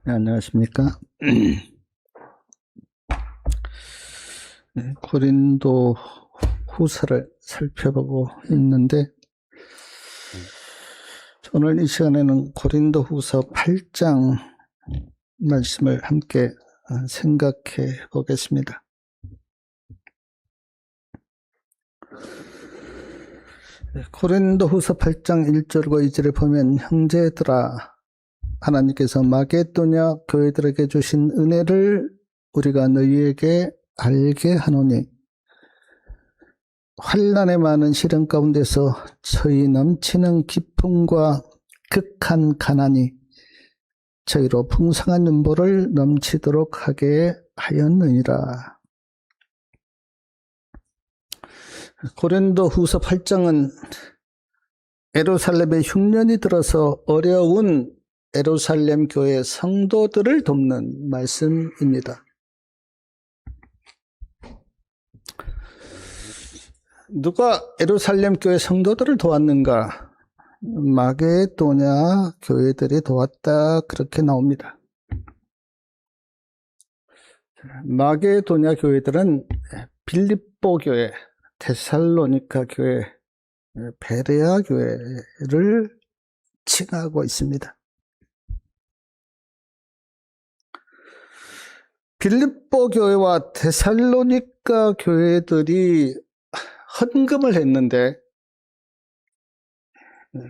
네, 안녕하십니까. 네, 고린도 후서를 살펴보고 있는데, 오늘 이 시간에는 고린도 후서 8장 말씀을 함께 생각해 보겠습니다. 고린도 후서 8장 1절과 2절에 보면, 형제들아, 하나님께서 마게도냐 교회들에게 주신 은혜를 우리가 너희에게 알게 하노니, 환난의 많은 시련 가운데서 저희 넘치는 기쁨과 극한 가난이 저희로 풍성한 연보를 넘치도록 하게 하였느니라. 고린도 후서 8장은 예루살렘에 흉년이 들어서 어려운 예루살렘 교회 성도들을 돕는 말씀입니다. 누가 예루살렘 교회 성도들을 도왔는가? 마게도냐 교회들이 도왔다, 그렇게 나옵니다. 마게도냐 교회들은 빌립보 교회, 데살로니가 교회, 베레아 교회를 칭하고 있습니다. 빌립보 교회와 데살로니가 교회들이 헌금을 했는데,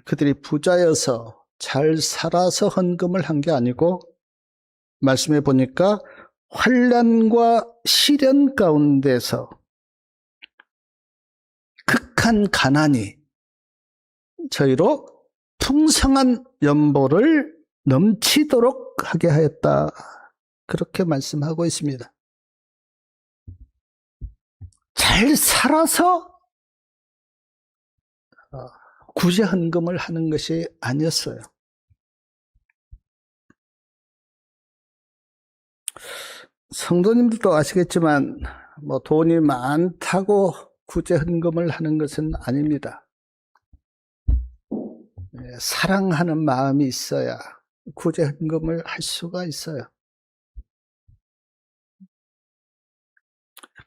그들이 부자여서 잘 살아서 헌금을 한 게 아니고, 말씀해 보니까 환난과 시련 가운데서 극한 가난이 저희로 풍성한 연보를 넘치도록 하게 하였다, 그렇게 말씀하고 있습니다. 잘 살아서 구제 헌금을 하는 것이 아니었어요. 성도님들도 아시겠지만 돈이 많다고 구제 헌금을 하는 것은 아닙니다. 사랑하는 마음이 있어야 구제 헌금을 할 수가 있어요.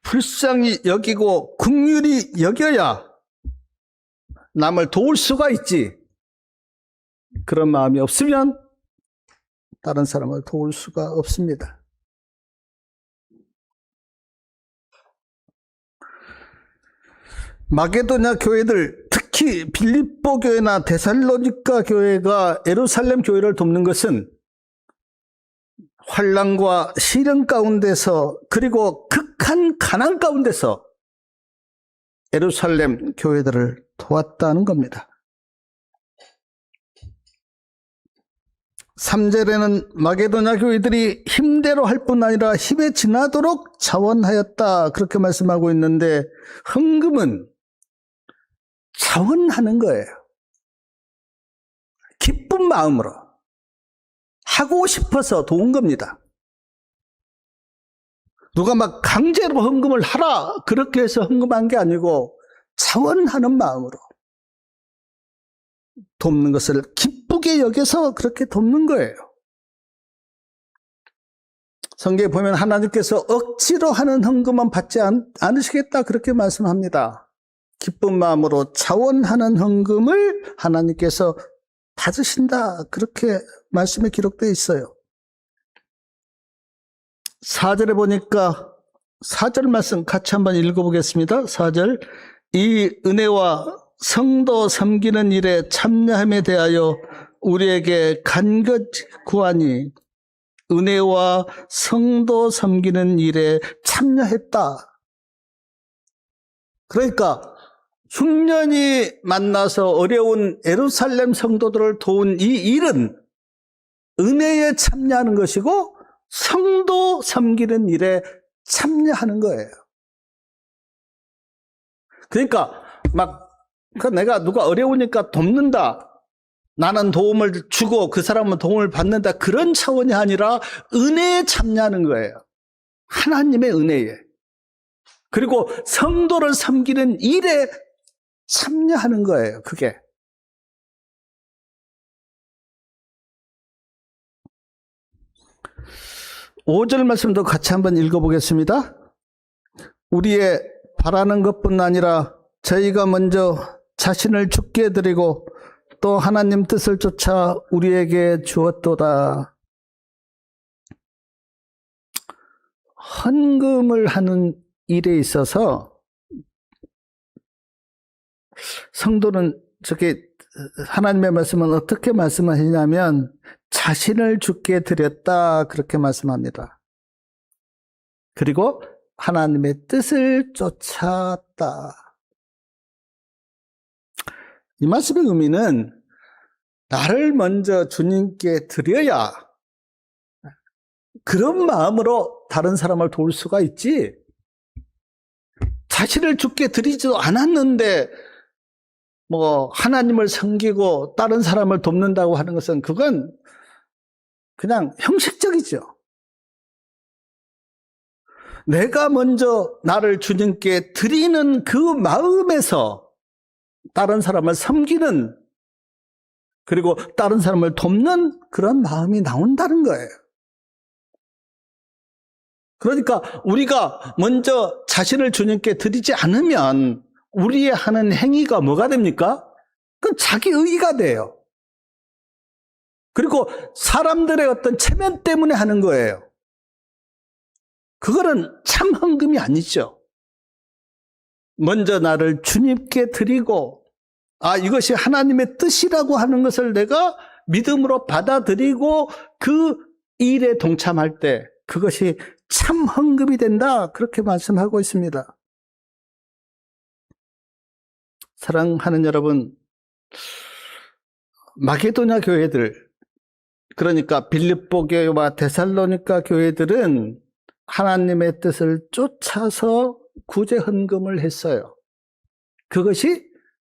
불쌍히 여기고 긍휼히 여겨야 남을 도울 수가 있지. 그런 마음이 없으면 다른 사람을 도울 수가 없습니다. 마게도냐 교회들, 특히 빌립보 교회나 데살로니가 교회가 예루살렘 교회를 돕는 것은 환난과 시련 가운데서, 그리고 극한 가난 가운데서 예루살렘 교회들을 도왔다는 겁니다. 3절에는 마게도냐 교회들이 힘대로 할 뿐 아니라 힘에 지나도록 자원하였다, 그렇게 말씀하고 있는데, 헌금은 자원하는 거예요. 기쁜 마음으로 하고 싶어서 도운 겁니다. 누가 막 강제로 헌금을 하라, 그렇게 해서 헌금한 게 아니고 자원하는 마음으로 돕는 것을 기쁘게 여겨서 그렇게 돕는 거예요. 성경에 보면 하나님께서 억지로 하는 헌금은 받지 않으시겠다, 그렇게 말씀합니다. 기쁜 마음으로 자원하는 헌금을 하나님께서 받으신다, 그렇게 말씀에 기록되어 있어요. 4절에 보니까 4절 말씀 같이 한번 읽어보겠습니다. 4절, 이 은혜와 성도 섬기는 일에 참여함에 대하여 우리에게 간곡히 구하니, 은혜와 성도 섬기는 일에 참여했다. 그러니까 흉년이 만나서 어려운 예루살렘 성도들을 도운 이 일은 은혜에 참여하는 것이고 성도 섬기는 일에 참여하는 거예요. 그러니까 내가 누가 어려우니까 돕는다, 나는 도움을 주고 그 사람은 도움을 받는다, 그런 차원이 아니라 은혜에 참여하는 거예요. 하나님의 은혜에. 그리고 성도를 섬기는 일에 참여하는 거예요, 그게. 5절 말씀도 같이 한번 읽어보겠습니다. 우리의 바라는 것뿐 아니라 저희가 먼저 자신을 죽게 드리고 또 하나님 뜻을 쫓아 우리에게 주었도다. 헌금을 하는 일에 있어서 성도는 저게 하나님의 말씀은 어떻게 말씀하시냐면 자신을 죽게 드렸다 그렇게 말씀합니다. 그리고 하나님의 뜻을 쫓았다. 이 말씀의 의미는 나를 먼저 주님께 드려야 그런 마음으로 다른 사람을 도울 수가 있지, 자신을 죽게 드리지도 않았는데 하나님을 섬기고 다른 사람을 돕는다고 하는 것은 그건 그냥 형식적이죠. 내가 먼저 나를 주님께 드리는 그 마음에서 다른 사람을 섬기는, 그리고 다른 사람을 돕는 그런 마음이 나온다는 거예요. 그러니까 우리가 먼저 자신을 주님께 드리지 않으면 우리의 하는 행위가 뭐가 됩니까? 그건 자기 의의가 돼요. 그리고 사람들의 어떤 체면 때문에 하는 거예요. 그거는 참 헌금이 아니죠. 먼저 나를 주님께 드리고, 이것이 하나님의 뜻이라고 하는 것을 내가 믿음으로 받아들이고 그 일에 동참할 때 그것이 참 헌금이 된다 그렇게 말씀하고 있습니다. 사랑하는 여러분, 마게도냐 교회들, 그러니까 빌립보 교회와 데살로니가 교회들은 하나님의 뜻을 쫓아서 구제 헌금을 했어요. 그것이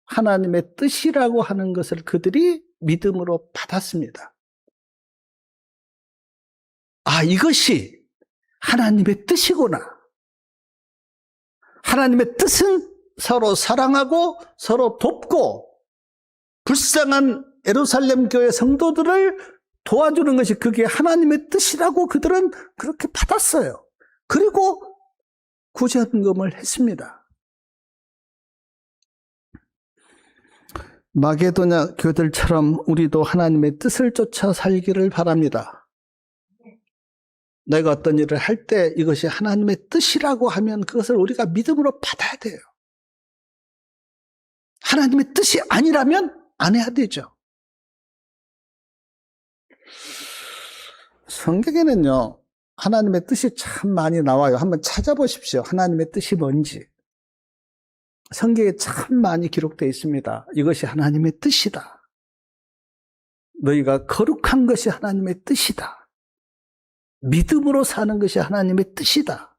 하나님의 뜻이라고 하는 것을 그들이 믿음으로 받았습니다. 이것이 하나님의 뜻이구나. 하나님의 뜻은 서로 사랑하고 서로 돕고 불쌍한 예루살렘 교회 성도들을 도와주는 것이 그게 하나님의 뜻이라고 그들은 그렇게 받았어요. 그리고 구제헌금을 했습니다. 마게도냐 교회들처럼 우리도 하나님의 뜻을 쫓아 살기를 바랍니다. 내가 어떤 일을 할 때 이것이 하나님의 뜻이라고 하면 그것을 우리가 믿음으로 받아야 돼요. 하나님의 뜻이 아니라면 안 해야 되죠. 성경에는요, 하나님의 뜻이 참 많이 나와요. 한번 찾아보십시오. 하나님의 뜻이 뭔지. 성경에 참 많이 기록되어 있습니다. 이것이 하나님의 뜻이다. 너희가 거룩한 것이 하나님의 뜻이다. 믿음으로 사는 것이 하나님의 뜻이다.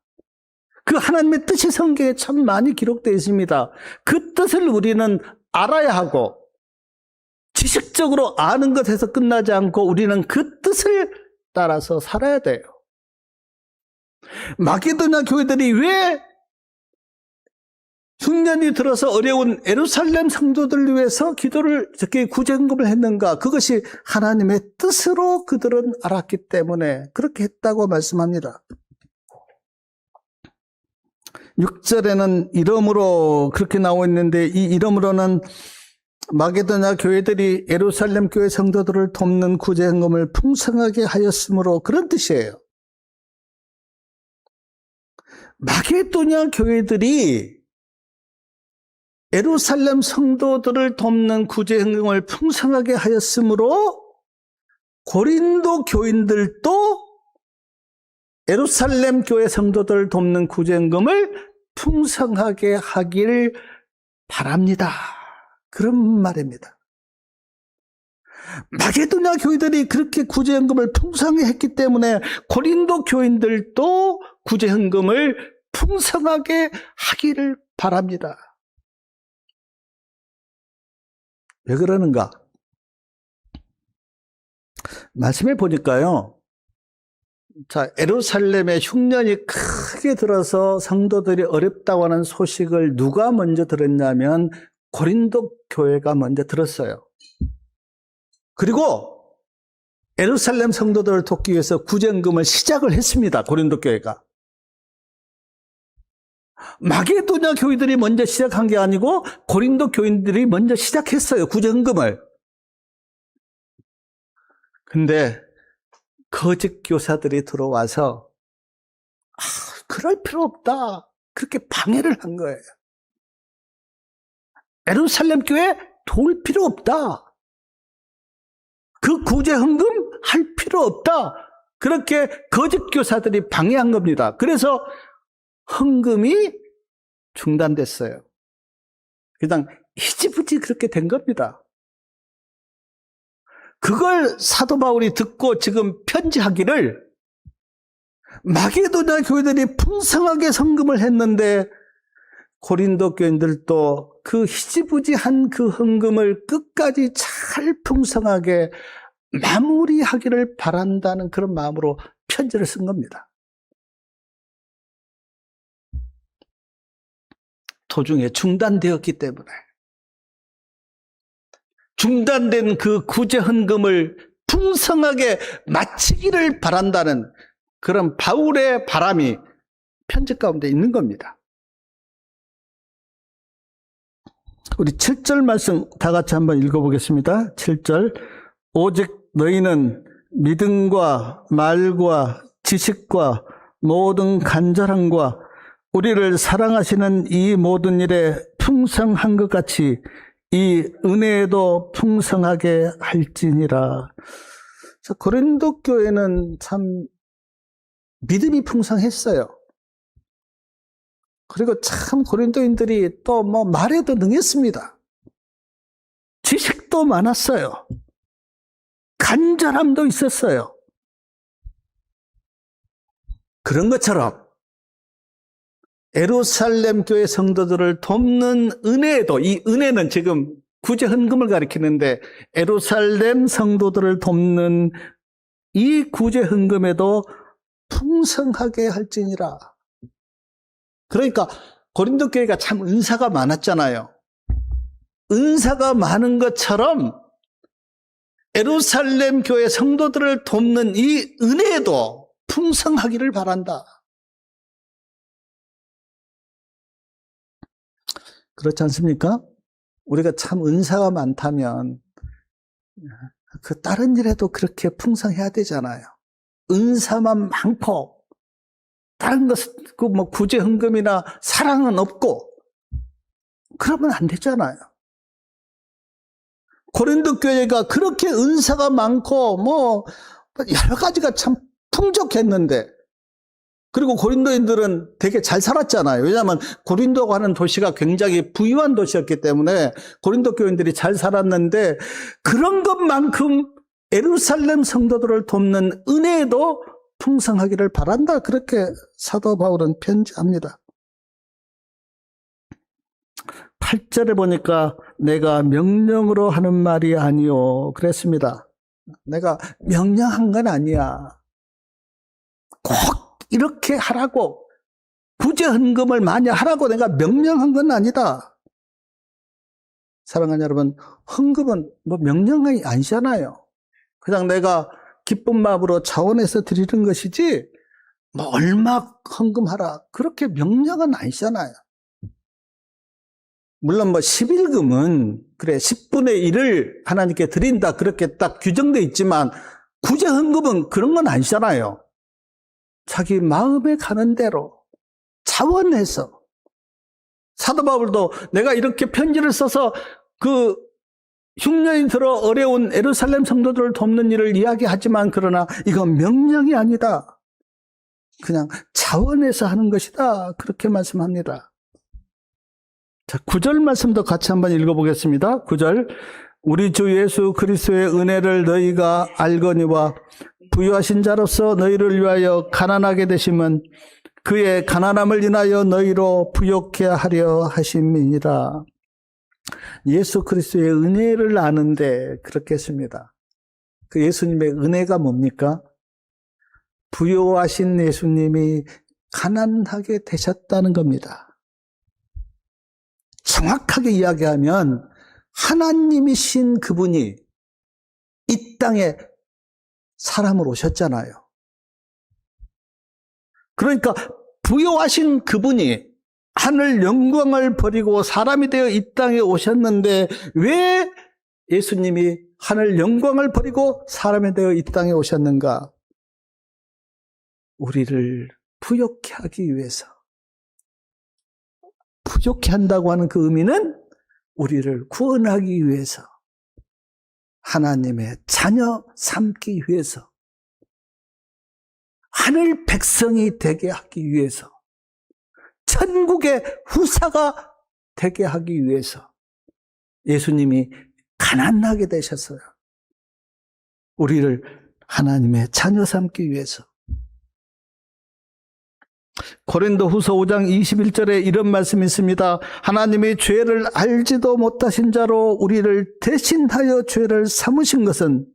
그 하나님의 뜻이 성경에 참 많이 기록되어 있습니다. 그 뜻을 우리는 알아야 하고, 지식적으로 아는 것에서 끝나지 않고 우리는 그 뜻을 따라서 살아야 돼요. 마게도냐 교회들이 왜 흉년이 들어서 어려운 예루살렘 성도들을 위해서 기도를, 특히 구제헌금을 했는가? 그것이 하나님의 뜻으로 그들은 알았기 때문에 그렇게 했다고 말씀합니다. 6절에는 이름으로 그렇게 나와 있는데, 이 이름으로는 마게도냐 교회들이 예루살렘 교회 성도들을 돕는 구제헌금을 풍성하게 하였으므로 그런 뜻이에요. 마게도냐 교회들이 예루살렘 성도들을 돕는 구제헌금을 풍성하게 하였으므로 고린도 교인들도 예루살렘 교회 성도들을 돕는 구제헌금을 풍성하게 하길 바랍니다. 그런 말입니다. 마게도냐 교회들이 그렇게 구제헌금을 풍성하게 했기 때문에 고린도 교인들도 구제헌금을 풍성하게 하기를 바랍니다. 왜 그러는가? 말씀해 보니까요, 예루살렘에 흉년이 크게 들어서 성도들이 어렵다고 하는 소식을 누가 먼저 들었냐면 고린도 교회가 먼저 들었어요. 그리고 예루살렘 성도들을 돕기 위해서 구제헌금을 시작을 했습니다. 고린도 교회가. 마게도냐 교회들이 먼저 시작한 게 아니고 고린도 교인들이 먼저 시작했어요. 구제헌금을. 근데 거짓 교사들이 들어와서 그럴 필요 없다. 그렇게 방해를 한 거예요. 예루살렘 교회 도울 필요 없다. 그 구제헌금 할 필요 없다. 그렇게 거짓 교사들이 방해한 겁니다. 그래서 헌금이 중단됐어요. 그냥 희지부지 그렇게 된 겁니다. 그걸 사도 바울이 듣고 지금 편지하기를 마게도냐 교회들이 풍성하게 헌금을 했는데 고린도 교인들도 그 희지부지한 그 헌금을 끝까지 잘 풍성하게 마무리하기를 바란다는 그런 마음으로 편지를 쓴 겁니다. 도중에 중단되었기 때문에 중단된 그 구제 헌금을 풍성하게 마치기를 바란다는 그런 바울의 바람이 편지 가운데 있는 겁니다. 우리 7절 말씀 다 같이 한번 읽어보겠습니다. 7절. 오직 너희는 믿음과 말과 지식과 모든 간절함과 우리를 사랑하시는 이 모든 일에 풍성한 것 같이 이 은혜에도 풍성하게 할지니라. 고린도 교회는 참 믿음이 풍성했어요. 그리고 참 고린도인들이 또 말에도 능했습니다. 지식도 많았어요. 간절함도 있었어요. 그런 것처럼 예루살렘 교회 성도들을 돕는 은혜에도, 이 은혜는 지금 구제 헌금을 가리키는데 예루살렘 성도들을 돕는 이 구제 헌금에도 풍성하게 할지니라. 그러니까 고린도 교회가 참 은사가 많았잖아요. 은사가 많은 것처럼 예루살렘 교회 성도들을 돕는 이 은혜에도 풍성하기를 바란다. 그렇지 않습니까? 우리가 참 은사가 많다면 그 다른 일에도 그렇게 풍성해야 되잖아요. 은사만 많고 다른 것, 구제 헌금이나 사랑은 없고 그러면 안 되잖아요. 고린도 교회가 그렇게 은사가 많고 여러 가지가 참 풍족했는데, 그리고 고린도인들은 되게 잘 살았잖아요. 왜냐하면 고린도가 하는 도시가 굉장히 부유한 도시였기 때문에 고린도 교인들이 잘 살았는데, 그런 것만큼 예루살렘 성도들을 돕는 은혜에도 풍성하기를 바란다. 그렇게 사도 바울은 편지합니다. 8절에 보니까 내가 명령으로 하는 말이 아니요 그랬습니다. 내가 명령한 건 아니야. 꼭 이렇게 하라고, 구제 헌금을 많이 하라고 내가 명령한 건 아니다. 사랑하는 여러분, 헌금은 명령이 아니잖아요. 그냥 내가 기쁜 마음으로 자원해서 드리는 것이지 얼마 헌금하라 그렇게 명령은 아니잖아요. 물론 11금은 그래 10분의 1을 하나님께 드린다 그렇게 딱 규정되어 있지만, 구제 헌금은 그런 건 아니잖아요. 자기 마음에 가는 대로 자원해서. 사도 바울도 내가 이렇게 편지를 써서 그 흉년이 들어 어려운 예루살렘 성도들을 돕는 일을 이야기하지만, 그러나 이건 명령이 아니다. 그냥 자원해서 하는 것이다. 그렇게 말씀합니다. 자, 9절 말씀도 같이 한번 읽어보겠습니다. 9절. 우리 주 예수 그리스도의 은혜를 너희가 알거니와 부유하신 자로서 너희를 위하여 가난하게 되심은 그의 가난함을 인하여 너희로 부욕해 하려 하심이니라. 예수 그리스도의 은혜를 아는데 그렇게 했습니다. 그 예수님의 은혜가 뭡니까? 부유하신 예수님이 가난하게 되셨다는 겁니다. 정확하게 이야기하면 하나님이신 그분이 이 땅에 사람으로 오셨잖아요. 그러니까 부요하신 그분이 하늘 영광을 버리고 사람이 되어 이 땅에 오셨는데 왜 예수님이 하늘 영광을 버리고 사람이 되어 이 땅에 오셨는가? 우리를 부욕해 하기 위해서. 부욕해 한다고 하는 그 의미는 우리를 구원하기 위해서, 하나님의 자녀 삼기 위해서, 하늘 백성이 되게 하기 위해서, 천국의 후사가 되게 하기 위해서 예수님이 가난하게 되셨어요. 우리를 하나님의 자녀 삼기 위해서. 고린도후서 5장 21절에 이런 말씀이 있습니다. 하나님이 죄를 알지도 못하신 자로 우리를 대신하여 죄를 삼으신 것은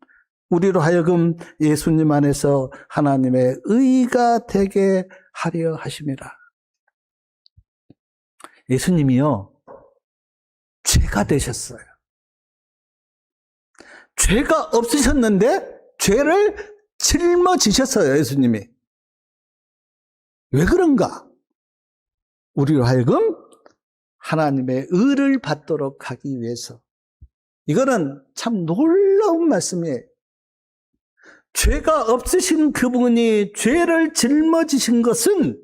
우리로 하여금 예수님 안에서 하나님의 의가 되게 하려 하심이라. 예수님이요, 죄가 되셨어요. 죄가 없으셨는데 죄를 짊어지셨어요, 예수님이. 왜 그런가? 우리로 하여금 하나님의 의를 받도록 하기 위해서. 이거는 참 놀라운 말씀이에요. 죄가 없으신 그분이 죄를 짊어지신 것은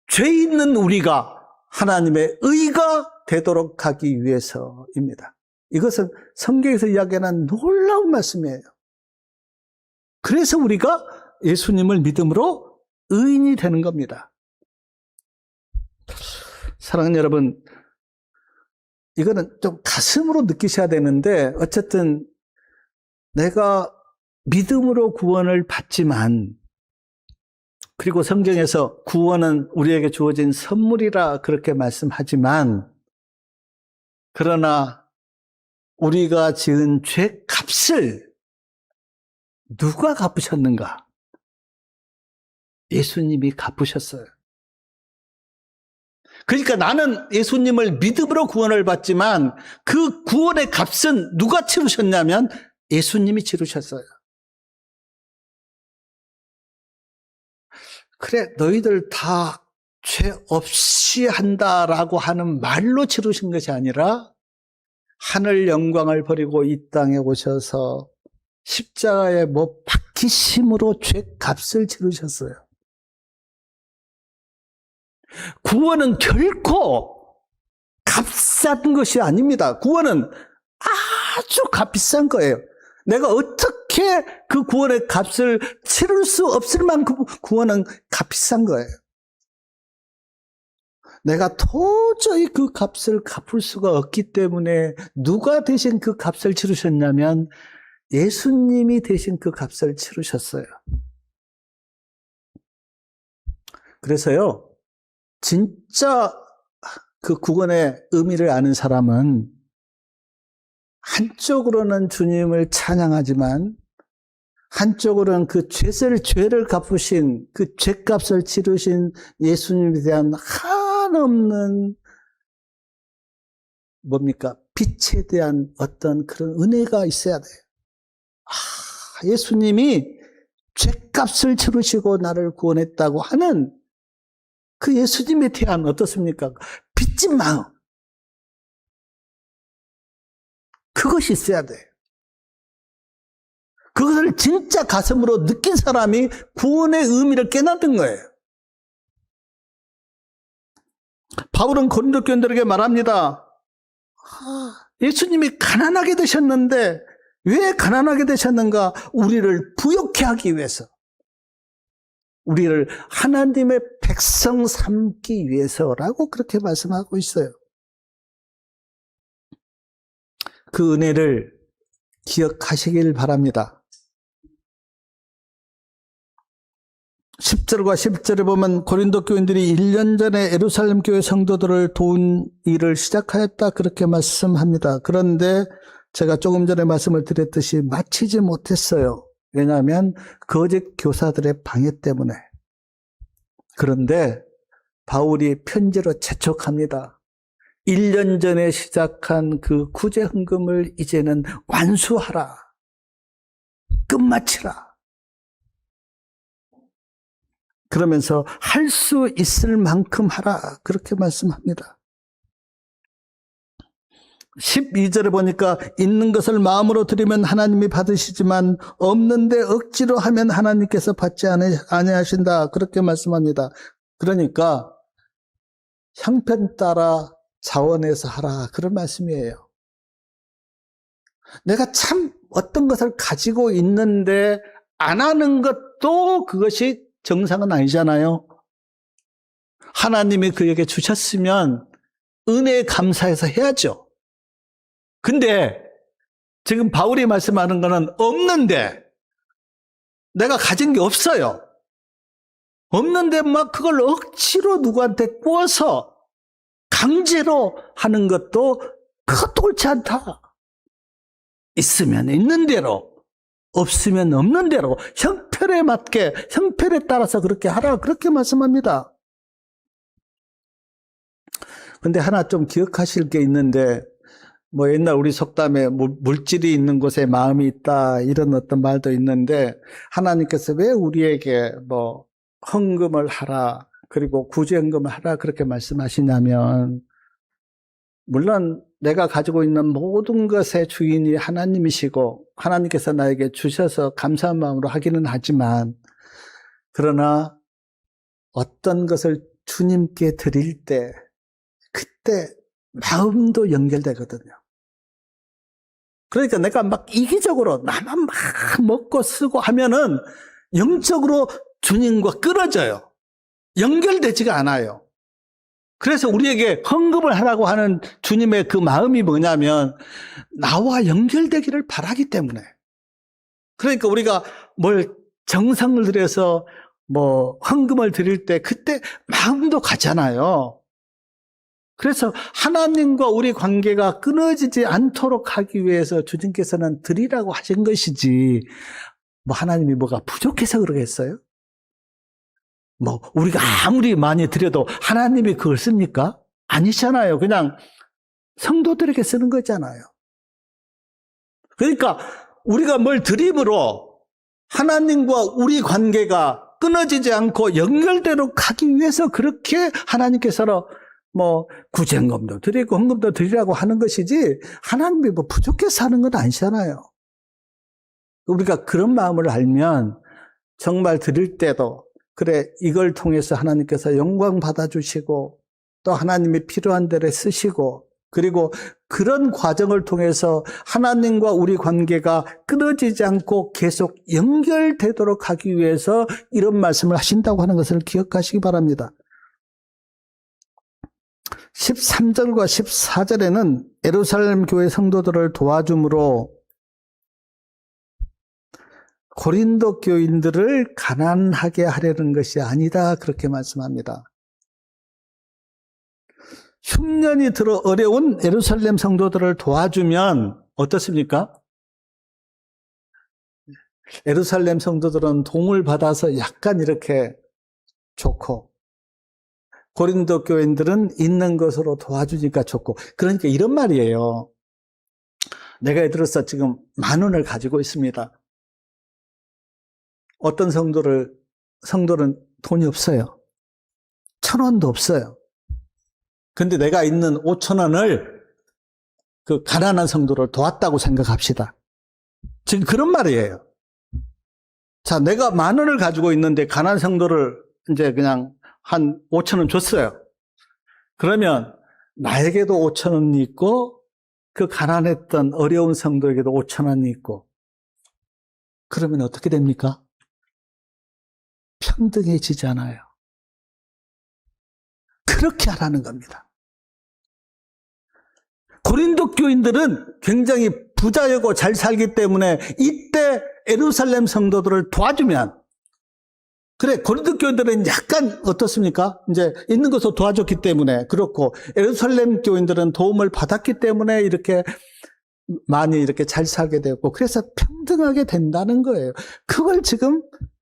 죄 있는 우리가 하나님의 의가 되도록 하기 위해서입니다. 이것은 성경에서 이야기하는 놀라운 말씀이에요. 그래서 우리가 예수님을 믿음으로 의인이 되는 겁니다. 사랑하는 여러분, 이거는 좀 가슴으로 느끼셔야 되는데, 어쨌든 내가 믿음으로 구원을 받지만, 그리고 성경에서 구원은 우리에게 주어진 선물이라 그렇게 말씀하지만, 그러나 우리가 지은 죄 값을 누가 갚으셨는가? 예수님이 갚으셨어요. 그러니까 나는 예수님을 믿음으로 구원을 받지만 그 구원의 값은 누가 치르셨냐면 예수님이 치르셨어요. 그래, 너희들 다 죄 없이 한다라고 하는 말로 치르신 것이 아니라 하늘 영광을 버리고 이 땅에 오셔서 십자가에 못 박히심으로 죄 값을 치르셨어요. 구원은 결코 값싼 것이 아닙니다. 구원은 아주 값비싼 거예요. 내가 어떻게 그 구원의 값을 치를 수 없을 만큼 구원은 값비싼 거예요. 내가 도저히 그 값을 갚을 수가 없기 때문에 누가 대신 그 값을 치르셨냐면 예수님이 대신 그 값을 치르셨어요. 그래서요, 진짜 그 구원의 의미를 아는 사람은 한쪽으로는 주님을 찬양하지만 한쪽으로는 그 죄를 갚으신, 그 죄값을 치르신 예수님에 대한 한없는 빛에 대한 어떤 그런 은혜가 있어야 돼요. 예수님이 죄값을 치르시고 나를 구원했다고 하는 그 예수님에 대한 어떻습니까? 빚진 마음. 그것이 있어야 돼요. 그것을 진짜 가슴으로 느낀 사람이 구원의 의미를 깨닫는 거예요. 바울은 고린도 교인들에게 말합니다. 예수님이 가난하게 되셨는데 왜 가난하게 되셨는가? 우리를 부욕해 하기 위해서. 우리를 하나님의 백성 삼기 위해서라고 그렇게 말씀하고 있어요. 그 은혜를 기억하시길 바랍니다. 10절과 11절에 보면 고린도 교인들이 1년 전에 예루살렘 교회 성도들을 도운 일을 시작하였다 그렇게 말씀합니다. 그런데 제가 조금 전에 말씀을 드렸듯이 마치지 못했어요. 왜냐하면 거짓 교사들의 방해 때문에. 그런데 바울이 편지로 재촉합니다. 1년 전에 시작한 그 구제 헌금을 이제는 완수하라. 끝마치라. 그러면서 할 수 있을 만큼 하라. 그렇게 말씀합니다. 12절에 보니까 있는 것을 마음으로 드리면 하나님이 받으시지만 없는데 억지로 하면 하나님께서 받지 아니하신다. 그렇게 말씀합니다. 그러니까 형편 따라 자원해서 하라. 그런 말씀이에요. 내가 참 어떤 것을 가지고 있는데 안 하는 것도 그것이 정상은 아니잖아요. 하나님이 그에게 주셨으면 은혜에 감사해서 해야죠. 근데 지금 바울이 말씀하는 거는 없는데 내가 가진 게 없어요. 없는데 막 그걸 억지로 누구한테 구워서 강제로 하는 것도 그것도 옳지 않다. 있으면 있는 대로, 없으면 없는 대로 형편에 맞게, 형편에 따라서 그렇게 하라. 그렇게 말씀합니다. 근데 하나 좀 기억하실 게 있는데, 뭐 옛날 우리 속담에 물질이 있는 곳에 마음이 있다 이런 어떤 말도 있는데, 하나님께서 왜 우리에게 뭐 헌금을 하라 그리고 구제헌금을 하라 그렇게 말씀하시냐면, 물론 내가 가지고 있는 모든 것의 주인이 하나님이시고 하나님께서 나에게 주셔서 감사한 마음으로 하기는 하지만, 그러나 어떤 것을 주님께 드릴 때 그때 마음도 연결되거든요. 그러니까 내가 막 이기적으로 나만 막 먹고 쓰고 하면은 영적으로 주님과 끊어져요. 연결되지가 않아요. 그래서 우리에게 헌금을 하라고 하는 주님의 그 마음이 뭐냐면 나와 연결되기를 바라기 때문에. 그러니까 우리가 뭘 정성을 들여서 뭐 헌금을 드릴 때 그때 마음도 가잖아요. 그래서 하나님과 우리 관계가 끊어지지 않도록 하기 위해서 주님께서는 드리라고 하신 것이지, 뭐 하나님이 뭐가 부족해서 그러겠어요? 뭐 우리가 아무리 많이 드려도 하나님이 그걸 씁니까? 아니잖아요. 그냥 성도들에게 쓰는 거잖아요. 그러니까 우리가 뭘 드림으로 하나님과 우리 관계가 끊어지지 않고 연결되도록 하기 위해서 그렇게 하나님께서는 뭐 구제헌금도 드리고 헌금도 드리라고 하는 것이지, 하나님이 뭐 부족해서 하는 건 아니잖아요. 우리가 그런 마음을 알면 정말 드릴 때도 그래, 이걸 통해서 하나님께서 영광 받아주시고 또 하나님이 필요한 데를 쓰시고, 그리고 그런 과정을 통해서 하나님과 우리 관계가 끊어지지 않고 계속 연결되도록 하기 위해서 이런 말씀을 하신다고 하는 것을 기억하시기 바랍니다. 13절과 14절에는 예루살렘 교회 성도들을 도와줌으로 고린도 교인들을 가난하게 하려는 것이 아니다, 그렇게 말씀합니다. 흉년이 들어 어려운 예루살렘 성도들을 도와주면 어떻습니까? 예루살렘 성도들은 도움을 받아서 약간 이렇게 좋고, 고린도 교인들은 있는 것으로 도와주니까 좋고. 그러니까 이런 말이에요. 내가 예를 들어서 지금 10,000원을 가지고 있습니다. 어떤 성도는 돈이 없어요. 1,000원도 없어요. 근데 내가 있는 5,000원을 그 가난한 성도를 도왔다고 생각합시다. 지금 그런 말이에요. 자, 내가 10,000원을 가지고 있는데 가난한 성도를 이제 그냥 한 5,000원 줬어요. 그러면 나에게도 5,000원이 있고 그 가난했던 어려운 성도에게도 5,000원이 있고, 그러면 어떻게 됩니까? 평등해지잖아요. 그렇게 하라는 겁니다. 고린도 교인들은 굉장히 부자였고 잘 살기 때문에 이때 예루살렘 성도들을 도와주면, 그래, 고린도 교인들은 약간 어떻습니까? 이제 있는 것으로 도와줬기 때문에 그렇고, 예루살렘 교인들은 도움을 받았기 때문에 이렇게 많이 이렇게 잘 살게 되었고, 그래서 평등하게 된다는 거예요. 그걸 지금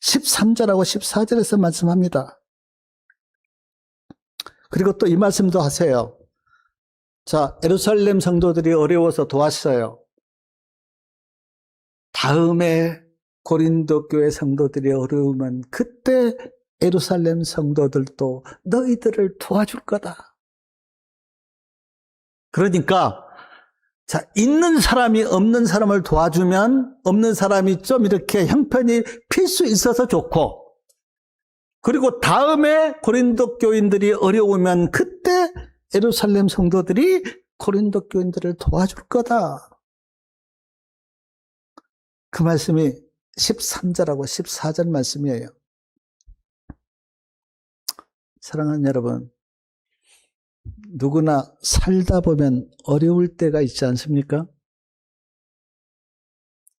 13절하고 14절에서 말씀합니다. 그리고 또 이 말씀도 하세요. 자, 예루살렘 성도들이 어려워서 도왔어요. 다음에 고린도 교회 성도들이 어려우면 그때 예루살렘 성도들도 너희들을 도와줄 거다. 그러니까 자, 있는 사람이 없는 사람을 도와주면 없는 사람이 좀 이렇게 형편이 필 수 있어서 좋고, 그리고 다음에 고린도 교인들이 어려우면 그때 예루살렘 성도들이 고린도 교인들을 도와줄 거다. 그 말씀이 13절하고 14절 말씀이에요. 사랑하는 여러분, 누구나 살다 보면 어려울 때가 있지 않습니까?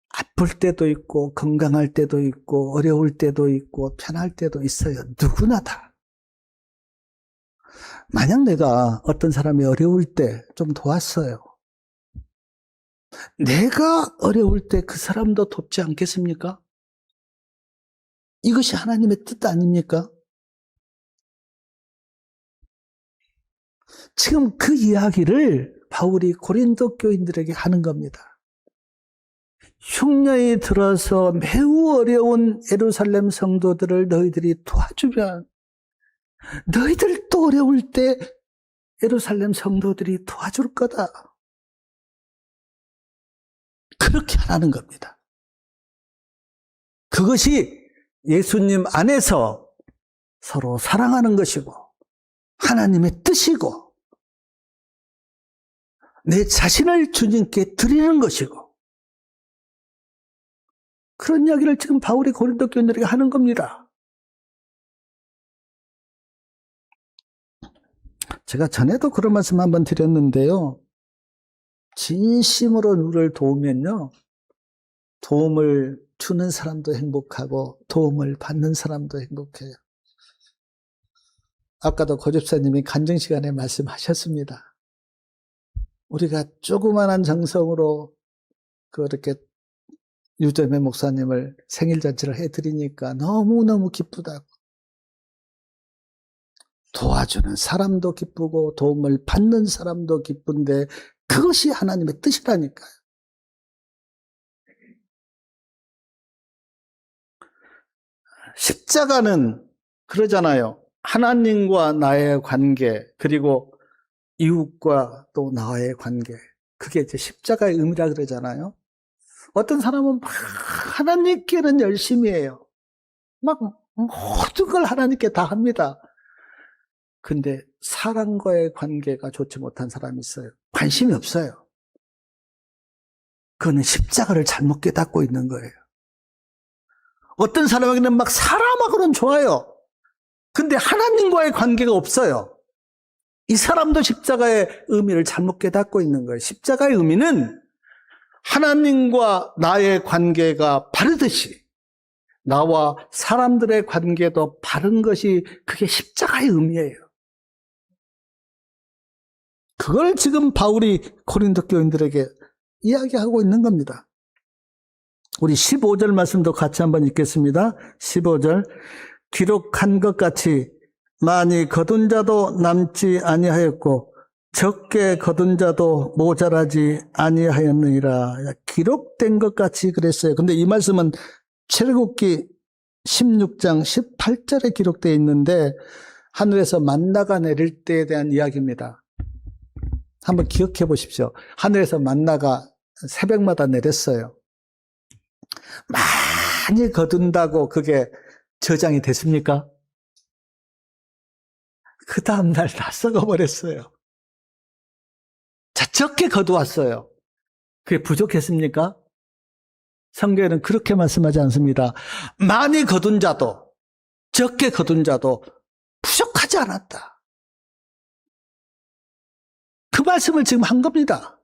아플 때도 있고 건강할 때도 있고 어려울 때도 있고 편할 때도 있어요. 누구나 다. 만약 내가 어떤 사람이 어려울 때 좀 도왔어요. 내가 어려울 때 그 사람도 돕지 않겠습니까? 이것이 하나님의 뜻 아닙니까? 지금 그 이야기를 바울이 고린도 교인들에게 하는 겁니다. 흉년이 들어서 매우 어려운 예루살렘 성도들을 너희들이 도와주면 너희들도 어려울 때 예루살렘 성도들이 도와줄 거다. 그렇게 하라는 겁니다. 그것이 예수님 안에서 서로 사랑하는 것이고 하나님의 뜻이고 내 자신을 주님께 드리는 것이고, 그런 이야기를 지금 바울이 고린도 교인들에게 하는 겁니다. 제가 전에도 그런 말씀 한번 드렸는데요. 진심으로 누구를 도우면요, 도움을 주는 사람도 행복하고 도움을 받는 사람도 행복해요. 아까도 고집사님이 간증 시간에 말씀하셨습니다. 우리가 조그만한 정성으로 그렇게 유재매 목사님을 생일잔치를 해드리니까 너무너무 기쁘다고. 도와주는 사람도 기쁘고 도움을 받는 사람도 기쁜데 그것이 하나님의 뜻이라니까요. 십자가는 그러잖아요. 하나님과 나의 관계, 그리고 이웃과 또 나와의 관계, 그게 이제 십자가의 의미라 그러잖아요. 어떤 사람은 막 하나님께는 열심히 해요. 막 모든 걸 하나님께 다 합니다. 근데 사람과의 관계가 좋지 못한 사람이 있어요. 관심이 없어요. 그거는 십자가를 잘못 깨닫고 있는 거예요. 어떤 사람에게는 막 사람하고는 좋아요. 근데 하나님과의 관계가 없어요. 이 사람도 십자가의 의미를 잘못 깨닫고 있는 거예요. 십자가의 의미는 하나님과 나의 관계가 바르듯이 나와 사람들의 관계도 바른 것이 그게 십자가의 의미예요. 그걸 지금 바울이 고린도 교인들에게 이야기하고 있는 겁니다. 우리 15절 말씀도 같이 한번 읽겠습니다. 15절. 기록한 것 같이 많이 거둔 자도 남지 아니하였고 적게 거둔 자도 모자라지 아니하였느니라. 기록된 것 같이 그랬어요. 근데 이 말씀은 출애굽기 16장 18절에 기록되어 있는데 하늘에서 만나가 내릴 때에 대한 이야기입니다. 한번 기억해 보십시오. 하늘에서 만나가 새벽마다 내렸어요. 많이 거둔다고 그게 저장이 됐습니까? 그 다음날 다 썩어버렸어요. 자, 적게 거두었어요. 그게 부족했습니까? 성경에는 그렇게 말씀하지 않습니다. 많이 거둔 자도 적게 거둔 자도 부족하지 않았다. 그 말씀을 지금 한 겁니다.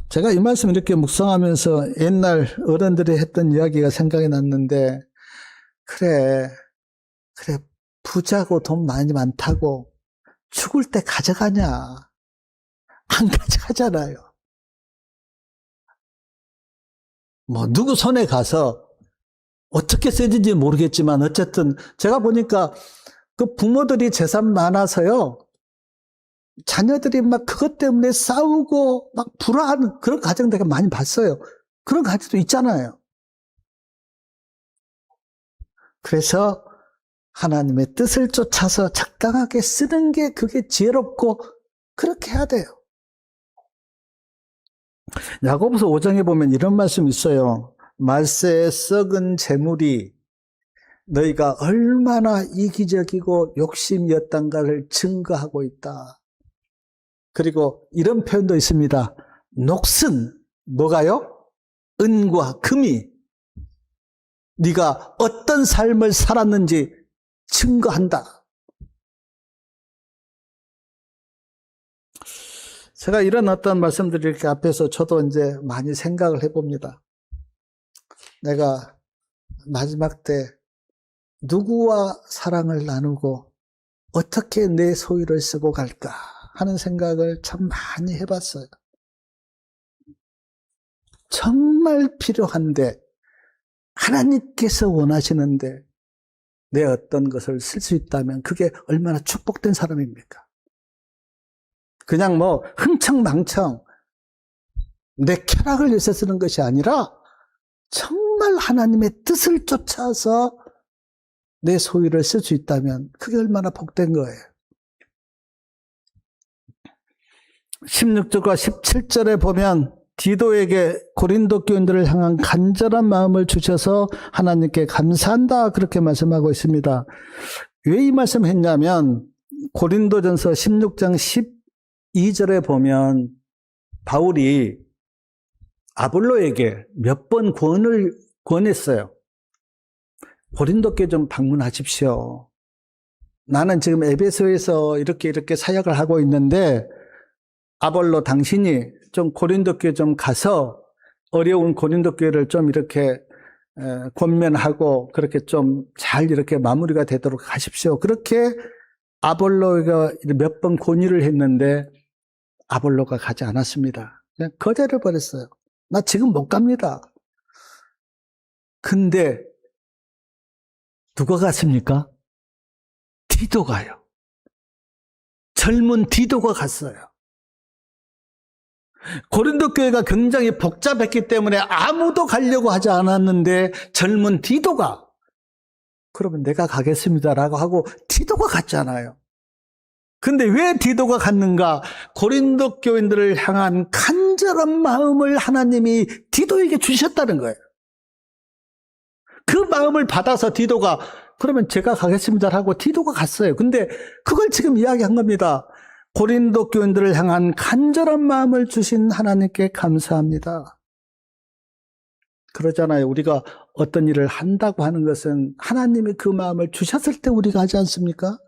제가 이 말씀 이렇게 묵상하면서 옛날 어른들이 했던 이야기가 생각이 났는데, 그래 부자고 돈 많다고 죽을 때 가져가냐? 안 가져가잖아요. 뭐 누구 손에 가서 어떻게 쓰는지 모르겠지만 어쨌든 제가 보니까 그 부모들이 재산 많아서요, 자녀들이 막 그것 때문에 싸우고 막 불화하는 그런 가정 내가 많이 봤어요. 그런 가지도 있잖아요. 그래서 하나님의 뜻을 쫓아서 적당하게 쓰는 게 그게 지혜롭고 그렇게 해야 돼요. 야고보서 5장에 보면 이런 말씀이 있어요. 말세에 썩은 재물이 너희가 얼마나 이기적이고 욕심이었던가를 증거하고 있다. 그리고 이런 표현도 있습니다. 녹슨 뭐가요? 은과 금이 네가 어떤 삶을 살았는지 증거한다. 제가 이런 어떤 말씀들을 이렇게 앞에서 저도 이제 많이 생각을 해봅니다. 내가 마지막 때 누구와 사랑을 나누고 어떻게 내 소유를 쓰고 갈까 하는 생각을 참 많이 해봤어요. 정말 필요한데 하나님께서 원하시는데 내 어떤 것을 쓸 수 있다면 그게 얼마나 축복된 사람입니까? 그냥 뭐 흥청망청 내 쾌락을 위해서 쓰는 것이 아니라 정말 하나님의 뜻을 쫓아서 내 소유를 쓸 수 있다면 그게 얼마나 복된 거예요. 16절과 17절에 보면 디도에게 고린도 교인들을 향한 간절한 마음을 주셔서 하나님께 감사한다 그렇게 말씀하고 있습니다. 왜 이 말씀을 했냐면 고린도전서 16장 12절에 보면 바울이 아볼로에게 몇 번 권했어요. 고린도 교회 좀 방문하십시오. 나는 지금 에베소에서 이렇게 사역을 하고 있는데 아볼로 당신이 좀 고린도 교회 좀 가서 어려운 고린도 교회를 좀 이렇게 권면하고 그렇게 좀 잘 이렇게 마무리가 되도록 하십시오. 그렇게 아볼로가 몇 번 권유를 했는데 아볼로가 가지 않았습니다. 그냥 거절을 버렸어요. 나 지금 못 갑니다. 근데 누가 갔습니까? 디도가요. 젊은 디도가 갔어요. 고린도 교회가 굉장히 복잡했기 때문에 아무도 가려고 하지 않았는데 젊은 디도가 그러면 내가 가겠습니다라고 하고 디도가 갔잖아요. 근데 왜 디도가 갔는가? 고린도 교인들을 향한 간절한 마음을 하나님이 디도에게 주셨다는 거예요. 그 마음을 받아서 디도가 그러면 제가 가겠습니다라고 디도가 갔어요. 근데 그걸 지금 이야기한 겁니다. 고린도 교인들을 향한 간절한 마음을 주신 하나님께 감사합니다. 그러잖아요. 우리가 어떤 일을 한다고 하는 것은 하나님이 그 마음을 주셨을 때 우리가 하지 않습니까?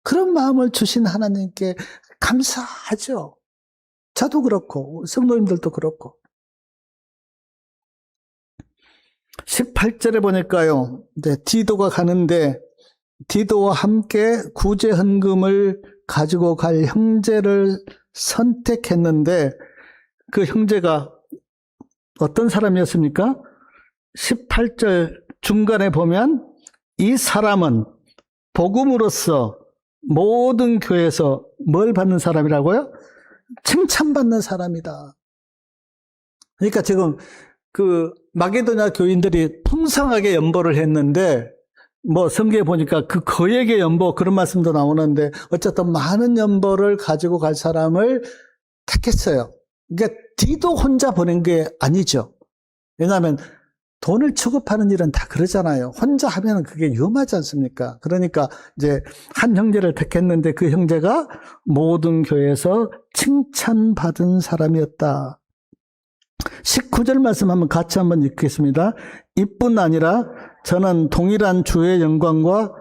그런 마음을 주신 하나님께 감사하죠. 저도 그렇고 성도님들도 그렇고. 18절에 보니까요. 디도가 가는데 디도와 함께 구제 헌금을 가지고 갈 형제를 선택했는데 그 형제가 어떤 사람이었습니까? 18절 중간에 보면 이 사람은 복음으로써 모든 교회에서 뭘 받는 사람이라고요? 칭찬받는 사람이다. 그러니까 지금 그 마게도냐 교인들이 풍성하게 연보를 했는데 뭐 성경에 보니까 그 거액의 연보 그런 말씀도 나오는데 어쨌든 많은 연보를 가지고 갈 사람을 택했어요. 그러니까 디도 혼자 보낸 게 아니죠. 왜냐하면 돈을 취급하는 일은 다 그러잖아요. 혼자 하면 그게 위험하지 않습니까? 그러니까 이제 한 형제를 택했는데 그 형제가 모든 교회에서 칭찬받은 사람이었다. 19절 말씀 한번 같이 한번 읽겠습니다. 이뿐 아니라 저는 동일한 주의 영광과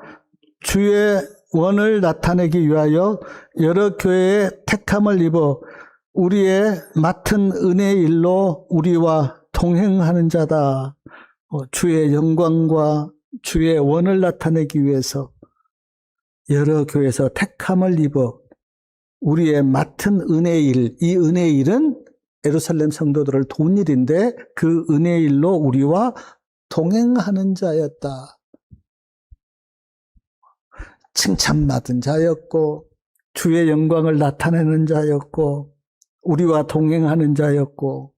주의 원을 나타내기 위하여 여러 교회의 택함을 입어 우리의 맡은 은혜의 일로 우리와 동행하는 자다. 주의 영광과 주의 원을 나타내기 위해서 여러 교회에서 택함을 입어 우리의 맡은 은혜의 일, 이 은혜의 일은 예루살렘 성도들을 도운 일인데 그 은혜의 일로 우리와 동행하는 자였다. 칭찬받은 자였고 주의 영광을 나타내는 자였고 우리와 동행하는 자였고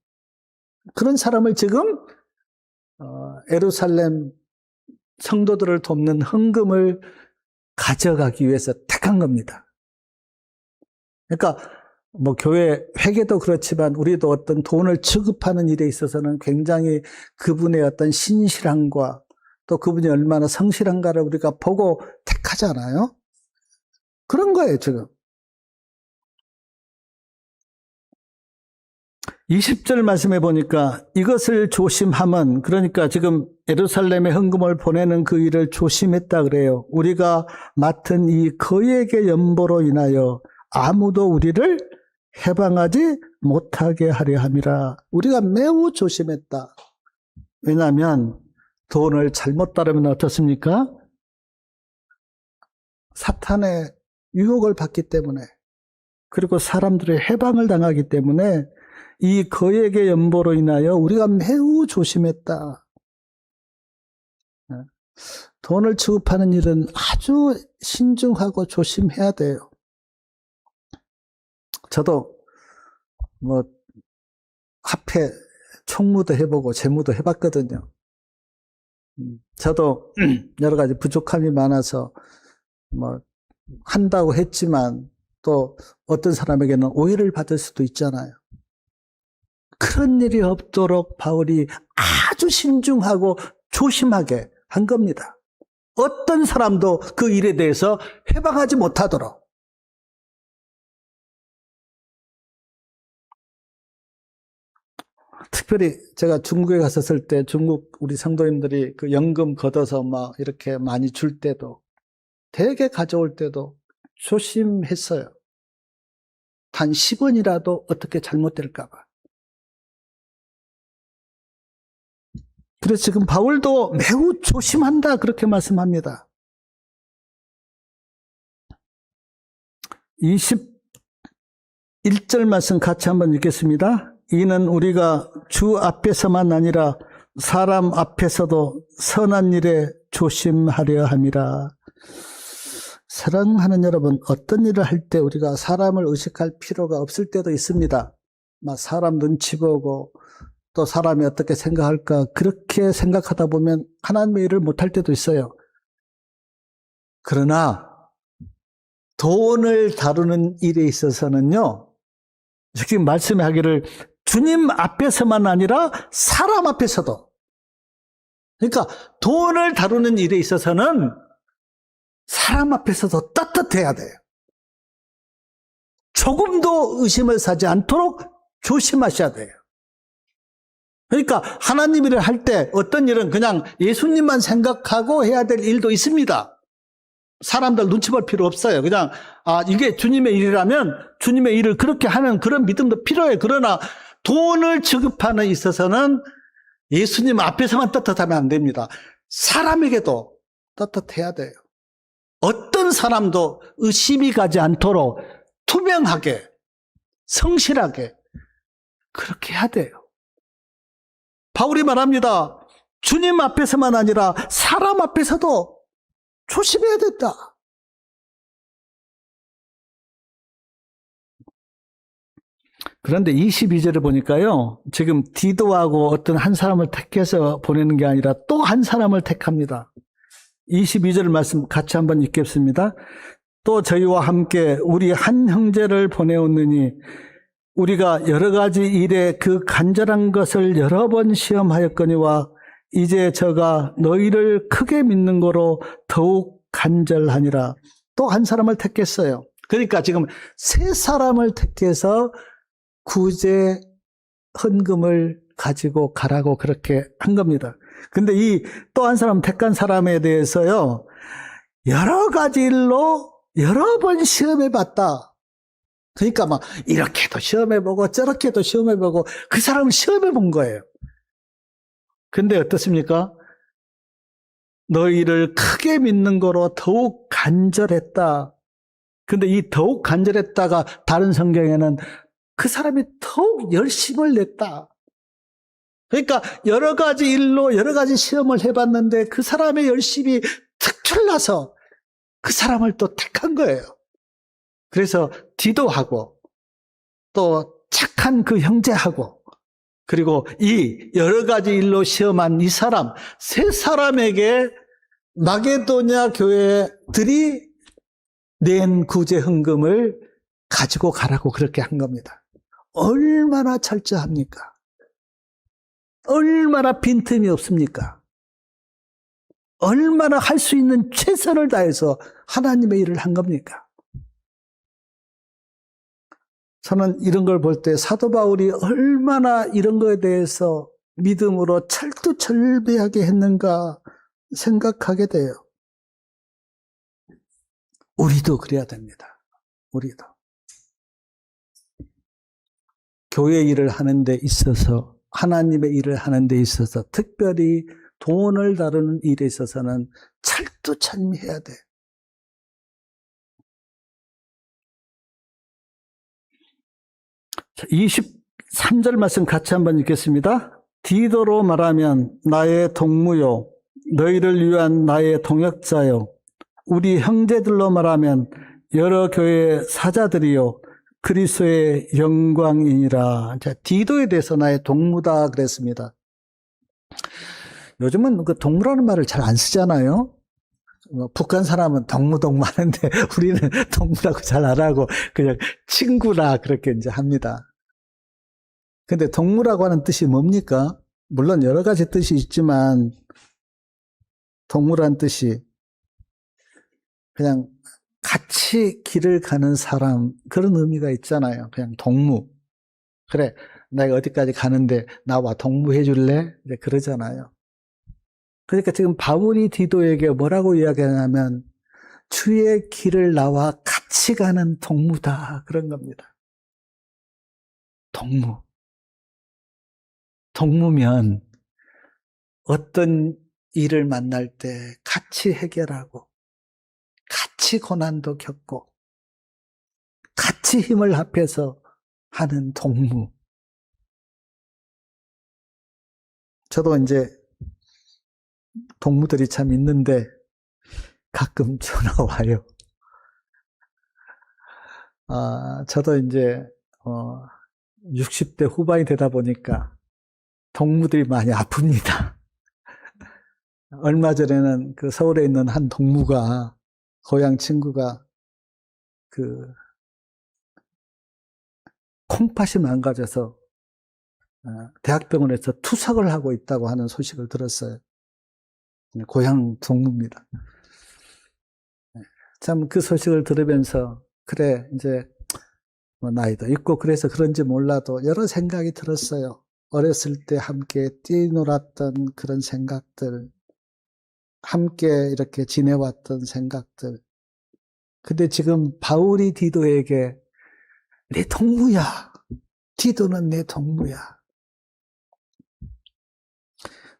그런 사람을 지금 예루살렘 성도들을 돕는 헌금을 가져가기 위해서 택한 겁니다. 그러니까 뭐 교회 회계도 그렇지만 우리도 어떤 돈을 취급하는 일에 있어서는 굉장히 그분의 어떤 신실함과 또 그분이 얼마나 성실한가를 우리가 보고 택하잖아요. 그런 거예요, 지금. 20절 말씀해 보니까 이것을 조심함은, 그러니까 지금 예루살렘에 헌금을 보내는 그 일을 조심했다 그래요. 우리가 맡은 이 거액의 연보로 인하여 아무도 우리를 해방하지 못하게 하려 함이라. 우리가 매우 조심했다. 왜냐하면 돈을 잘못 따르면 어떻습니까? 사탄의 유혹을 받기 때문에, 그리고 사람들의 해방을 당하기 때문에 이 거액의 연보로 인하여 우리가 매우 조심했다. 돈을 취급하는 일은 아주 신중하고 조심해야 돼요. 저도 뭐 화폐 총무도 해보고 재무도 해봤거든요. 저도 여러 가지 부족함이 많아서 뭐 한다고 했지만 또 어떤 사람에게는 오해를 받을 수도 있잖아요. 그런 일이 없도록 바울이 아주 신중하고 조심하게 한 겁니다. 어떤 사람도 그 일에 대해서 해방하지 못하도록. 특별히 제가 중국에 갔었을 때 중국 우리 성도님들이 그 연금 걷어서 막 이렇게 많이 줄 때도, 되게 가져올 때도 조심했어요. 단 10원이라도 어떻게 잘못될까 봐. 그래서 지금 바울도 매우 조심한다 그렇게 말씀합니다. 21절 말씀 같이 한번 읽겠습니다. 이는 우리가 주 앞에서만 아니라 사람 앞에서도 선한 일에 조심하려 함이라. 사랑하는 여러분, 어떤 일을 할 때 우리가 사람을 의식할 필요가 없을 때도 있습니다. 막 사람 눈치 보고 또 사람이 어떻게 생각할까, 그렇게 생각하다 보면 하나님의 일을 못할 때도 있어요. 그러나 돈을 다루는 일에 있어서는요, 지금 말씀하기를 주님 앞에서만 아니라 사람 앞에서도, 그러니까 돈을 다루는 일에 있어서는 사람 앞에서도 떳떳해야 돼요. 조금도 의심을 사지 않도록 조심하셔야 돼요. 그러니까 하나님 일을 할 때 어떤 일은 그냥 예수님만 생각하고 해야 될 일도 있습니다. 사람들 눈치 볼 필요 없어요. 그냥 이게 주님의 일이라면 주님의 일을 그렇게 하는 그런 믿음도 필요해요. 그러나 돈을 지급하는 데 있어서는 예수님 앞에서만 떳떳하면 안 됩니다. 사람에게도 떳떳해야 돼요. 어떤 사람도 의심이 가지 않도록 투명하게, 성실하게 그렇게 해야 돼요. 바울이 말합니다. 주님 앞에서만 아니라 사람 앞에서도 조심해야 된다. 그런데 22절을 보니까요, 지금 디도하고 어떤 한 사람을 택해서 보내는 게 아니라 또 한 사람을 택합니다. 22절 말씀 같이 한번 읽겠습니다. 또 저희와 함께 우리 한 형제를 보내었느니 우리가 여러 가지 일에 그 간절한 것을 여러 번 시험하였거니와 이제 저가 너희를 크게 믿는 거로 더욱 간절하니라. 또 한 사람을 택했어요. 그러니까 지금 세 사람을 택해서 구제 헌금을 가지고 가라고 그렇게 한 겁니다. 근데 이 또 한 사람 택한 사람에 대해서요, 여러 가지 일로 여러 번 시험해 봤다. 그러니까 막 이렇게도 시험해보고 저렇게도 시험해보고 그 사람을 시험해본 거예요. 근데 어떻습니까? 너희를 크게 믿는 거로 더욱 간절했다. 근데 이 더욱 간절했다가 다른 성경에는 그 사람이 더욱 열심을 냈다. 그러니까 여러 가지 일로 여러 가지 시험을 해봤는데 그 사람의 열심이 특출나서 그 사람을 또 택한 거예요. 그래서 디도하고 또 착한 그 형제하고 그리고 이 여러 가지 일로 시험한 이 사람, 세 사람에게 마게도냐 교회들이 낸 구제 헌금을 가지고 가라고 그렇게 한 겁니다. 얼마나 철저합니까? 얼마나 빈틈이 없습니까? 얼마나 할 수 있는 최선을 다해서 하나님의 일을 한 겁니까? 저는 이런 걸 볼 때 사도 바울이 얼마나 이런 거에 대해서 믿음으로 철두철미하게 했는가 생각하게 돼요. 우리도 그래야 됩니다. 우리도. 교회 일을 하는 데 있어서, 하나님의 일을 하는 데 있어서, 특별히 돈을 다루는 일에 있어서는 철두철미해야 돼. 자, 23절 말씀 같이 한번 읽겠습니다. 디도로 말하면 나의 동무요, 너희를 위한 나의 동역자요, 우리 형제들로 말하면 여러 교회 사자들이요, 그리스도의 영광이니라. 자, 디도에 대해서 나의 동무다 그랬습니다. 요즘은 그 동무라는 말을 잘 안 쓰잖아요. 북한 사람은 동무 하는데 우리는 동무라고 잘 안 하고 그냥 친구라 그렇게 이제 합니다. 근데 동무라고 하는 뜻이 뭡니까? 물론 여러 가지 뜻이 있지만 동무란 뜻이 그냥 같이 길을 가는 사람, 그런 의미가 있잖아요. 그냥 동무. 그래, 내가 어디까지 가는데 나와 동무해 줄래? 이제 그러잖아요. 그러니까 지금 바울이 디도에게 뭐라고 이야기하냐면 주의 길을 나와 같이 가는 동무다, 그런 겁니다. 동무. 동무면 어떤 일을 만날 때 같이 해결하고 같이 고난도 겪고 같이 힘을 합해서 하는 동무. 저도 이제 동무들이 참 있는데 가끔 전화 와요. 저도 이제 60대 후반이 되다 보니까 동무들이 많이 아픕니다. 얼마 전에는 그 서울에 있는 한 동무가, 고향 친구가 그 콩팥이 망가져서 대학병원에서 투석을 하고 있다고 하는 소식을 들었어요. 고향 동무입니다. 참 그 소식을 들으면서 그래 이제 뭐 나이도 있고 그래서 그런지 몰라도 여러 생각이 들었어요. 어렸을 때 함께 뛰놀았던 그런 생각들, 함께 이렇게 지내왔던 생각들. 근데 지금 바울이 디도에게 내 동무야, 디도는 내 동무야,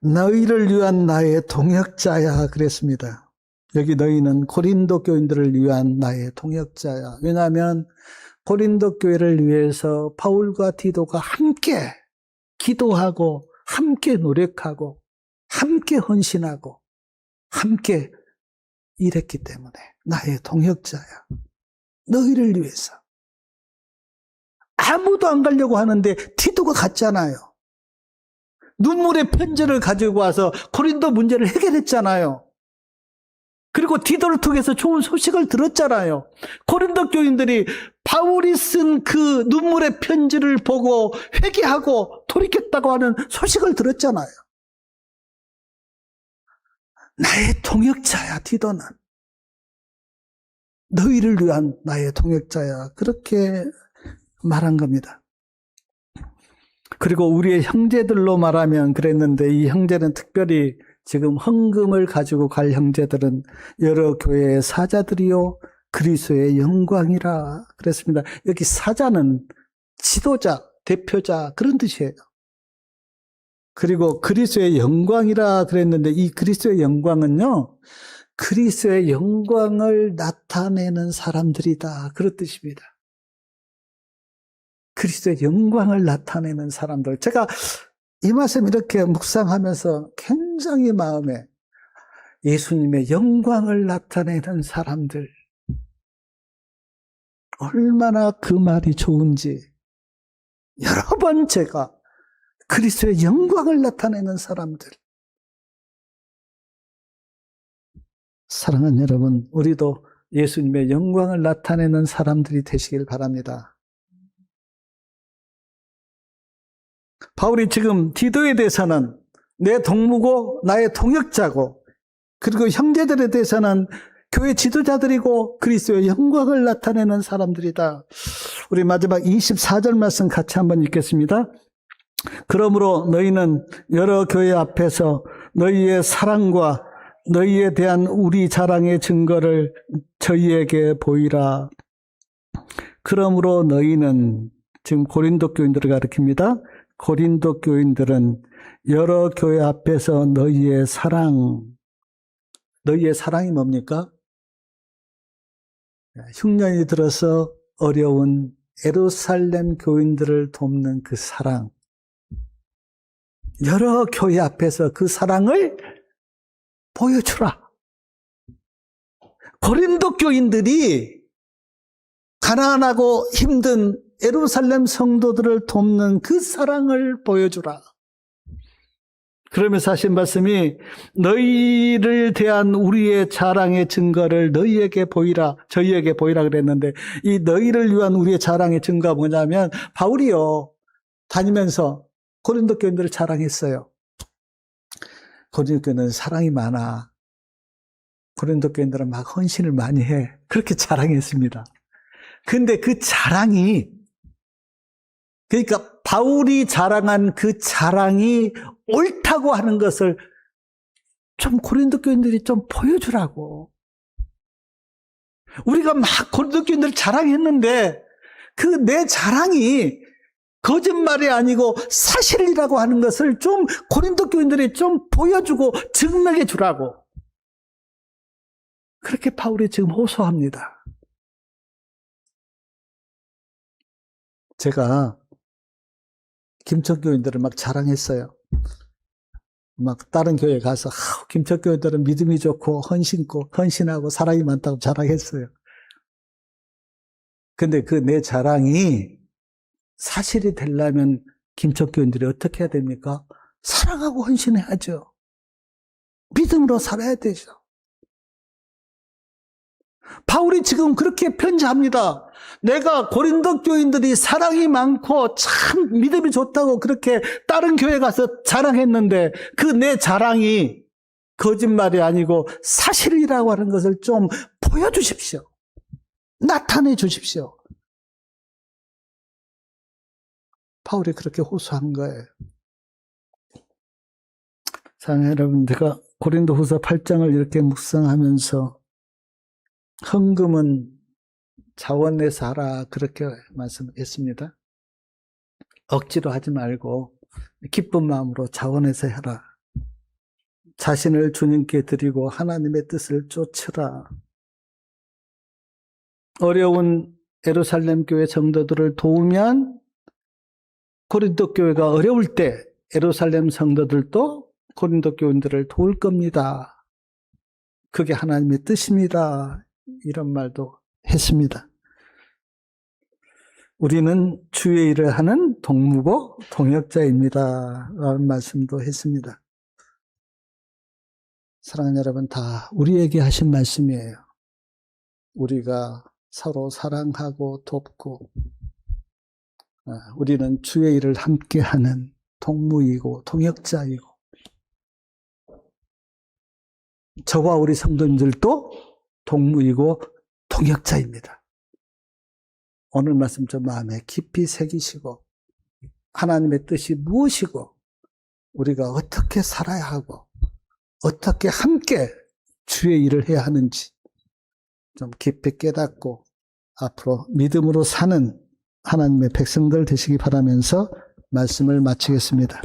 너희를 위한 나의 동역자야 그랬습니다. 여기 너희는 고린도 교인들을 위한 나의 동역자야. 왜냐하면 고린도 교회를 위해서 바울과 디도가 함께 기도하고 함께 노력하고 함께 헌신하고 함께 일했기 때문에 나의 동역자야. 너희를 위해서. 아무도 안 가려고 하는데 디도가 갔잖아요. 눈물의 편지를 가지고 와서 고린도 문제를 해결했잖아요. 그리고 디도를 통해서 좋은 소식을 들었잖아요. 고린도 교인들이 바울이 쓴 그 눈물의 편지를 보고 회개하고 돌이켰다고 하는 소식을 들었잖아요. 나의 동역자야, 디도는. 너희를 위한 나의 동역자야. 그렇게 말한 겁니다. 그리고 우리의 형제들로 말하면 그랬는데, 이 형제는 특별히 지금 헌금을 가지고 갈 형제들은 여러 교회의 사자들이요 그리스도의 영광이라 그랬습니다. 여기 사자는 지도자, 대표자 그런 뜻이에요. 그리고 그리스도의 영광이라 그랬는데, 이 그리스도의 영광은요, 그리스도의 영광을 나타내는 사람들이다, 그런 뜻입니다. 그리스도의 영광을 나타내는 사람들. 제가 이 말씀 이렇게 묵상하면서 굉장히 마음에 예수님의 영광을 나타내는 사람들, 얼마나 그 말이 좋은지 여러 번 제가 그리스도의 영광을 나타내는 사람들. 사랑하는 여러분, 우리도 예수님의 영광을 나타내는 사람들이 되시길 바랍니다. 바울이 지금 디도에 대해서는 내 동무고 나의 동역자고, 그리고 형제들에 대해서는 교회 지도자들이고 그리스도의 영광을 나타내는 사람들이다. 우리 마지막 24절 말씀 같이 한번 읽겠습니다. 그러므로 너희는 여러 교회 앞에서 너희의 사랑과 너희에 대한 우리 자랑의 증거를 저희에게 보이라. 그러므로 너희는, 지금 고린도 교인들을 가리킵니다. 고린도 교인들은 여러 교회 앞에서 너희의 사랑이 뭡니까? 흉년이 들어서 어려운 예루살렘 교인들을 돕는 그 사랑, 여러 교회 앞에서 그 사랑을 보여주라. 고린도 교인들이 가난하고 힘든 예루살렘 성도들을 돕는 그 사랑을 보여주라. 그러면서 하신 말씀이 너희를 대한 우리의 자랑의 증거를 너희에게 보이라, 저희에게 보이라 그랬는데, 이 너희를 위한 우리의 자랑의 증거가 뭐냐면, 바울이요, 다니면서 고린도 교인들을 자랑했어요. 고린도 교인들은 사랑이 많아. 고린도 교인들은 막 헌신을 많이 해. 그렇게 자랑했습니다. 근데 그 자랑이, 그러니까 바울이 자랑한 그 자랑이 옳다고 하는 것을 좀 고린도 교인들이 좀 보여주라고. 우리가 막 고린도 교인들을 자랑했는데 그 내 자랑이 거짓말이 아니고 사실이라고 하는 것을 좀 고린도 교인들이 좀 보여주고 증명해 주라고. 그렇게 바울이 지금 호소합니다. 제가 김천교인들을 막 자랑했어요. 막 다른 교회 가서 김천교인들은 믿음이 좋고 헌신하고 사랑이 많다고 자랑했어요. 근데 그 내 자랑이 사실이 되려면 김천교인들이 어떻게 해야 됩니까? 사랑하고 헌신해야죠. 믿음으로 살아야 되죠. 바울이 지금 그렇게 편지합니다. 내가 고린도 교인들이 사랑이 많고 참 믿음이 좋다고 그렇게 다른 교회 가서 자랑했는데 그 내 자랑이 거짓말이 아니고 사실이라고 하는 것을 좀 보여주십시오. 나타내 주십시오. 바울이 그렇게 호소한 거예요. 사랑하는 여러분, 제가 고린도후서 8장을 이렇게 묵상하면서 헌금은 자원 내서 하라, 그렇게 말씀했습니다. 억지로 하지 말고 기쁜 마음으로 자원해서 해라. 자신을 주님께 드리고 하나님의 뜻을 쫓으라. 어려운 예루살렘 교회 성도들을 도우면 고린도 교회가 어려울 때 예루살렘 성도들도 고린도 교인들을 도울 겁니다. 그게 하나님의 뜻입니다. 이런 말도 했습니다. 우리는 주의 일을 하는 동무고 동역자입니다. 라는 말씀도 했습니다. 사랑하는 여러분, 다 우리에게 하신 말씀이에요. 우리가 서로 사랑하고 돕고, 우리는 주의 일을 함께 하는 동무이고 동역자이고, 저와 우리 성도님들도 동무이고 동역자입니다. 오늘 말씀 좀 마음에 깊이 새기시고, 하나님의 뜻이 무엇이고 우리가 어떻게 살아야 하고 어떻게 함께 주의 일을 해야 하는지 좀 깊이 깨닫고 앞으로 믿음으로 사는 하나님의 백성들 되시기 바라면서 말씀을 마치겠습니다.